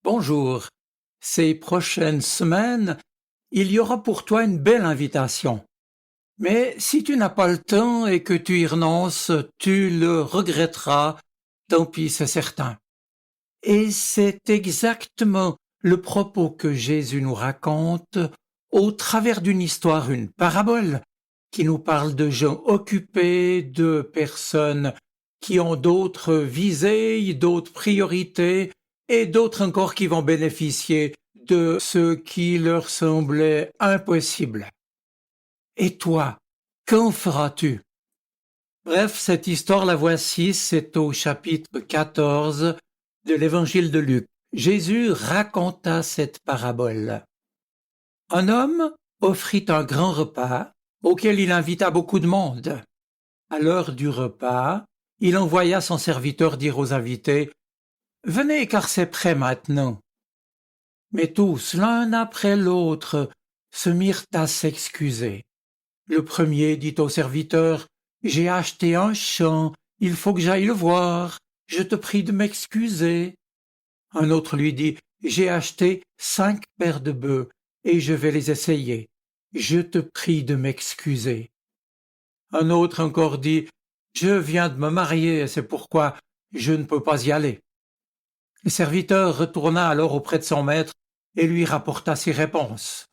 Bonjour. Ces prochaines semaines, il y aura pour toi une belle invitation. Mais si tu n'as pas le temps et que tu y renonces, tu le regretteras, tant pis, c'est certain. Et c'est exactement le propos que Jésus nous raconte au travers d'une histoire, une parabole, qui nous parle de gens occupés, de personnes qui ont d'autres visées, d'autres priorités, et d'autres encore qui vont bénéficier de ce qui leur semblait impossible. Et toi, qu'en feras-tu? Bref, cette histoire, la voici, c'est au chapitre 14 de l'évangile de Luc. Jésus raconta cette parabole. Un homme offrit un grand repas auquel il invita beaucoup de monde. À l'heure du repas, il envoya son serviteur dire aux invités « Venez car c'est prêt maintenant ». Mais tous, l'un après l'autre, se mirent à s'excuser. Le premier dit au serviteur « J'ai acheté un champ, il faut que j'aille le voir, je te prie de m'excuser. » Un autre lui dit « J'ai acheté 5 paires de bœufs et je vais les essayer, je te prie de m'excuser. » Un autre encore dit « Je viens de me marier, c'est pourquoi je ne peux pas y aller. » Le serviteur retourna alors auprès de son maître et lui rapporta ses réponses.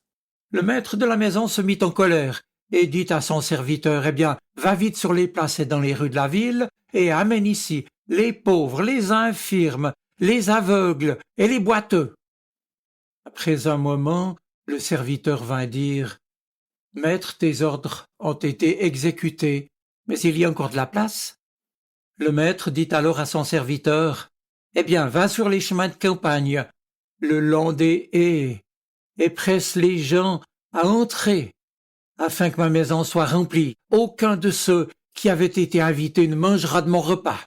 Le maître de la maison se mit en colère et dit à son serviteur « Eh bien, va vite sur les places et dans les rues de la ville et amène ici les pauvres, les infirmes, les aveugles et les boiteux. » Après un moment, le serviteur vint dire « Maître, tes ordres ont été exécutés, mais il y a encore de la place. » Le maître dit alors à son serviteur « Eh bien, va sur les chemins de campagne, le long des haies, et presse les gens à entrer, afin que ma maison soit remplie. Aucun de ceux qui avaient été invités ne mangera de mon repas. »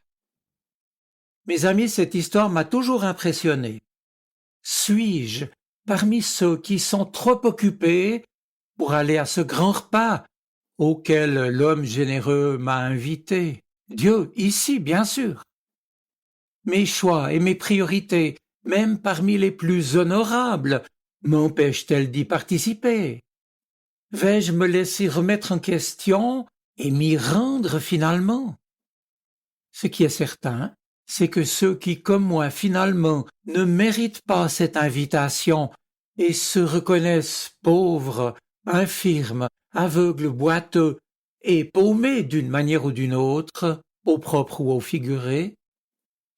Mes amis, cette histoire m'a toujours impressionné. Suis-je parmi ceux qui sont trop occupés pour aller à ce grand repas auquel l'homme généreux m'a invité? Dieu, ici, bien sûr. Mes choix et mes priorités, même parmi les plus honorables, m'empêchent-elles d'y participer? Vais-je me laisser remettre en question et m'y rendre finalement? Ce qui est certain, c'est que ceux qui, comme moi, finalement, ne méritent pas cette invitation et se reconnaissent pauvres, infirmes, aveugles, boiteux et paumés d'une manière ou d'une autre, au propre ou au figuré,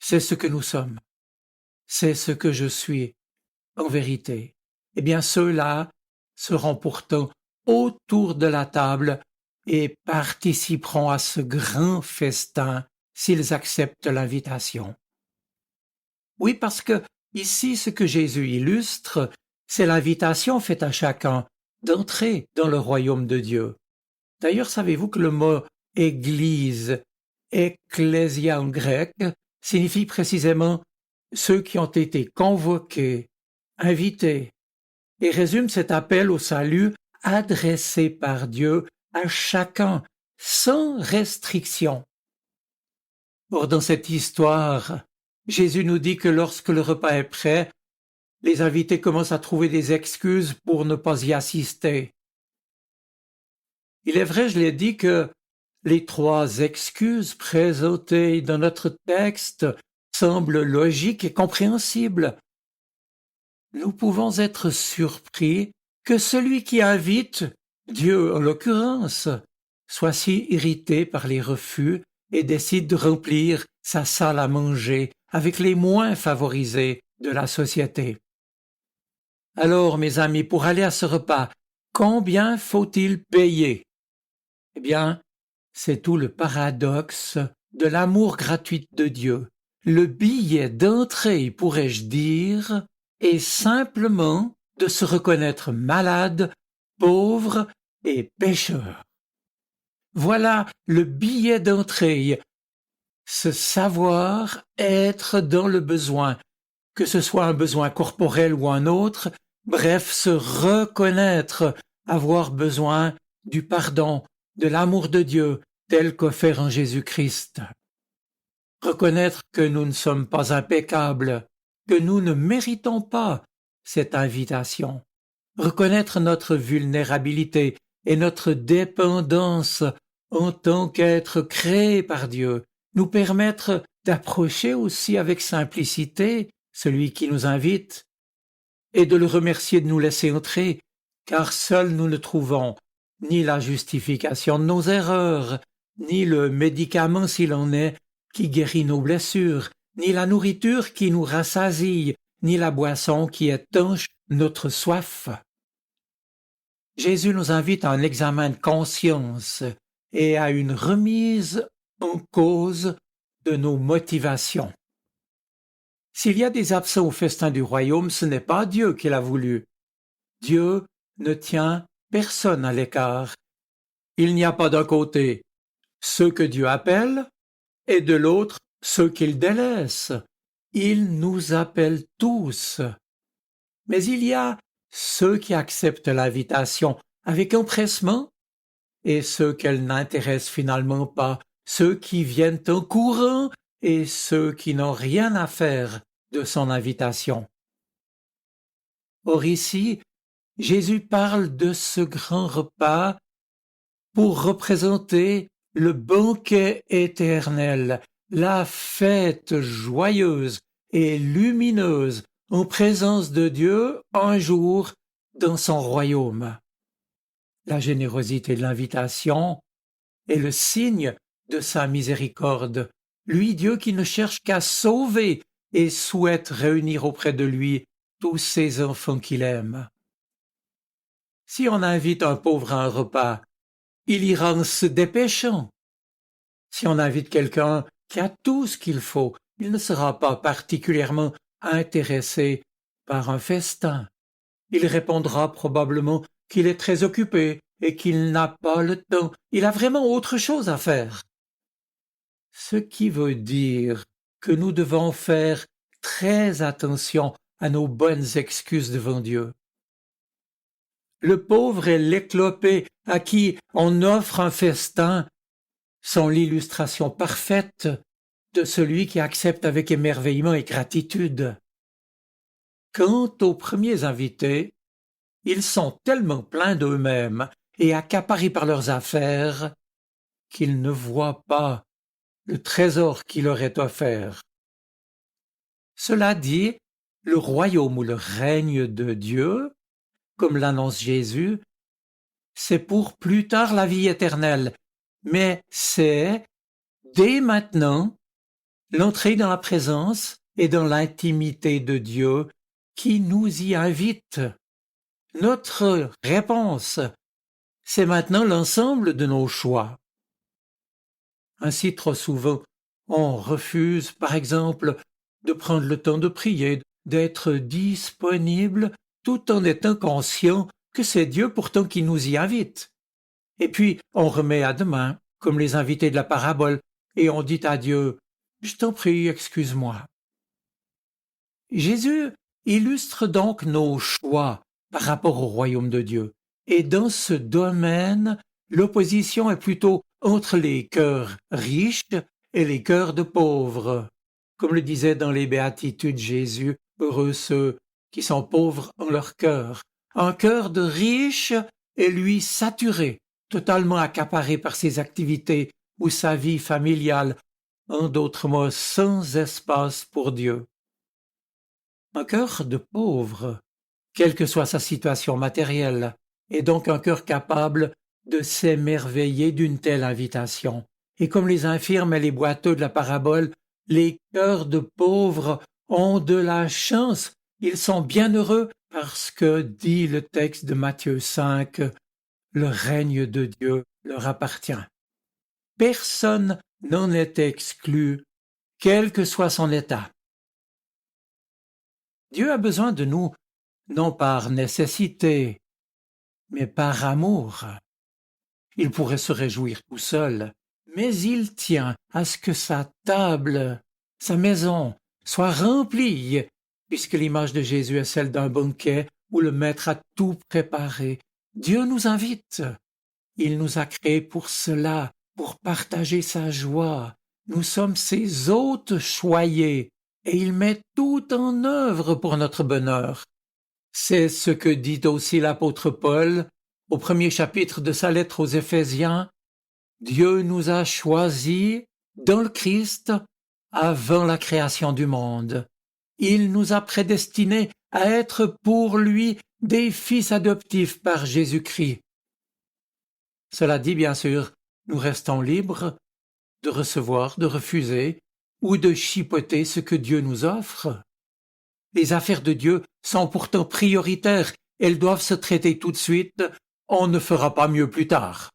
c'est ce que nous sommes. C'est ce que je suis, en vérité. Eh bien, ceux-là seront pourtant autour de la table et participeront à ce grand festin s'ils acceptent l'invitation. Oui, parce que ici, ce que Jésus illustre, c'est l'invitation faite à chacun d'entrer dans le royaume de Dieu. D'ailleurs, savez-vous que le mot « église », ecclésia en grec, signifie précisément ceux qui ont été convoqués, invités, et résume cet appel au salut adressé par Dieu à chacun, sans restriction. Or, dans cette histoire, Jésus nous dit que lorsque le repas est prêt, les invités commencent à trouver des excuses pour ne pas y assister. Il est vrai, je l'ai dit, que les 3 excuses présentées dans notre texte semblent logiques et compréhensibles. Nous pouvons être surpris que celui qui invite, Dieu en l'occurrence, soit si irrité par les refus et décide de remplir sa salle à manger avec les moins favorisés de la société. Alors, mes amis, pour aller à ce repas, combien faut-il payer? Eh bien, c'est tout le paradoxe de l'amour gratuit de Dieu. Le billet d'entrée, pourrais-je dire, est simplement de se reconnaître malade, pauvre et pécheur. Voilà le billet d'entrée, se savoir être dans le besoin, que ce soit un besoin corporel ou un autre, bref, se reconnaître, avoir besoin du pardon, de l'amour de Dieu, tel qu'offert en Jésus-Christ. Reconnaître que nous ne sommes pas impeccables, que nous ne méritons pas cette invitation. Reconnaître notre vulnérabilité et notre dépendance en tant qu'être créé par Dieu, nous permettre d'approcher aussi avec simplicité celui qui nous invite et de le remercier de nous laisser entrer, car seuls nous ne trouvons ni la justification de nos erreurs, ni le médicament s'il en est qui guérit nos blessures, ni la nourriture qui nous rassasie, ni la boisson qui étanche notre soif. Jésus nous invite à un examen de conscience et à une remise en cause de nos motivations. S'il y a des absents au festin du royaume, ce n'est pas Dieu qui l'a voulu. Dieu ne tient personne à l'écart. Il n'y a pas d'un côté ceux que Dieu appelle et de l'autre ceux qu'il délaisse. Il nous appelle tous. Mais il y a ceux qui acceptent l'invitation avec empressement et ceux qu'elle n'intéresse finalement pas, ceux qui viennent en courant et ceux qui n'ont rien à faire de son invitation. Or ici, Jésus parle de ce grand repas pour représenter le banquet éternel, la fête joyeuse et lumineuse en présence de Dieu un jour dans son royaume. La générosité de l'invitation est le signe de sa miséricorde, lui Dieu qui ne cherche qu'à sauver et souhaite réunir auprès de lui tous ses enfants qu'il aime. Si on invite un pauvre à un repas, il ira en se dépêchant. Si on invite quelqu'un qui a tout ce qu'il faut, il ne sera pas particulièrement intéressé par un festin. Il répondra probablement qu'il est très occupé et qu'il n'a pas le temps. Il a vraiment autre chose à faire. Ce qui veut dire que nous devons faire très attention à nos bonnes excuses devant Dieu. Le pauvre et l'éclopé à qui on offre un festin sont l'illustration parfaite de celui qui accepte avec émerveillement et gratitude. Quant aux premiers invités, ils sont tellement pleins d'eux-mêmes et accaparés par leurs affaires qu'ils ne voient pas le trésor qui leur est offert. Cela dit, le royaume ou le règne de Dieu, comme l'annonce Jésus, c'est pour plus tard la vie éternelle, mais c'est, dès maintenant, l'entrée dans la présence et dans l'intimité de Dieu qui nous y invite. Notre réponse, c'est maintenant l'ensemble de nos choix. Ainsi, trop souvent, on refuse, par exemple, de prendre le temps de prier, d'être disponible, tout en étant conscient que c'est Dieu pourtant qui nous y invite. Et puis, on remet à demain, comme les invités de la parabole, et on dit à Dieu, « Je t'en prie, excuse-moi. » Jésus illustre donc nos choix par rapport au royaume de Dieu. Et dans ce domaine, l'opposition est plutôt entre les cœurs riches et les cœurs de pauvres. Comme le disait dans les Béatitudes Jésus, heureux ceux qui sont pauvres en leur cœur. Un cœur de riche est lui saturé, totalement accaparé par ses activités ou sa vie familiale, en d'autres mots, sans espace pour Dieu. Un cœur de pauvre, quelle que soit sa situation matérielle, est donc un cœur capable de s'émerveiller d'une telle invitation. Et comme les infirmes et les boiteux de la parabole, les cœurs de pauvres ont de la chance, ils sont bien heureux parce que, dit le texte de Matthieu 5, le règne de Dieu leur appartient. Personne n'en est exclu, quel que soit son état. Dieu a besoin de nous, non par nécessité, mais par amour. Il pourrait se réjouir tout seul, mais il tient à ce que sa table, sa maison, soit remplie, puisque l'image de Jésus est celle d'un banquet où le maître a tout préparé. Dieu nous invite. Il nous a créés pour cela, pour partager sa joie. Nous sommes ses hôtes choyés, et il met tout en œuvre pour notre bonheur. C'est ce que dit aussi l'apôtre Paul au premier chapitre de sa lettre aux Éphésiens. Dieu nous a choisis dans le Christ avant la création du monde. Il nous a prédestinés à être pour lui des fils adoptifs par Jésus-Christ. Cela dit, bien sûr, nous restons libres de recevoir, de refuser ou de chipoter ce que Dieu nous offre. Les affaires de Dieu sont pourtant prioritaires, elles doivent se traiter tout de suite, on ne fera pas mieux plus tard.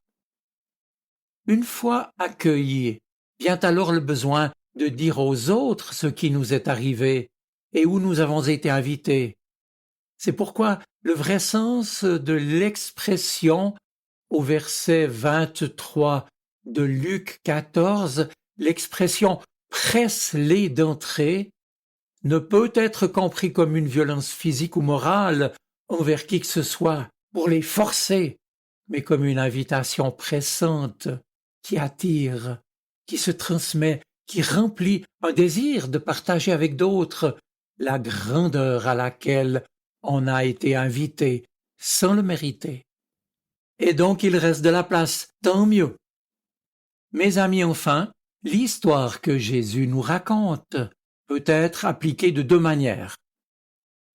Une fois accueillis, vient alors le besoin de dire aux autres ce qui nous est arrivé et où nous avons été invités. C'est pourquoi le vrai sens de l'expression au verset 23 de Luc 14, l'expression « presse-les d'entrer » ne peut être compris comme une violence physique ou morale envers qui que ce soit pour les forcer, mais comme une invitation pressante qui attire, qui se transmet, qui remplit un désir de partager avec d'autres la grandeur à laquelle on a été invité sans le mériter. Et donc il reste de la place, tant mieux. Mes amis, enfin, l'histoire que Jésus nous raconte peut être appliquée de deux manières.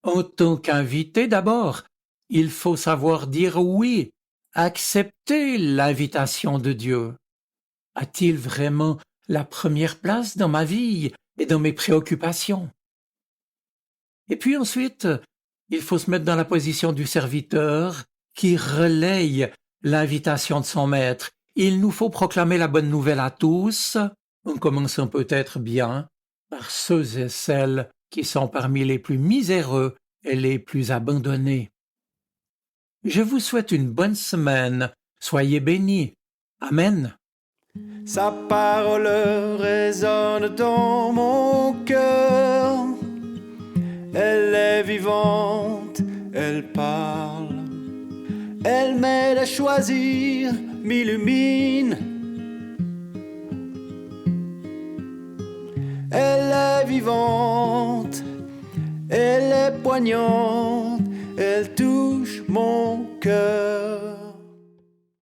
En tant qu'invité d'abord, il faut savoir dire oui, accepter l'invitation de Dieu. A-t-il vraiment la première place dans ma vie et dans mes préoccupations? Et puis ensuite, il faut se mettre dans la position du serviteur qui relaye l'invitation de son maître. Il nous faut proclamer la bonne nouvelle à tous, en commençant peut-être bien par ceux et celles qui sont parmi les plus miséreux et les plus abandonnés. Je vous souhaite une bonne semaine. Soyez bénis. Amen. Sa parole résonne dans mon cœur. Elle est vivante, elle parle. Elle m'aide à choisir, m'illumine. Elle est vivante, elle est poignante, elle touche mon cœur.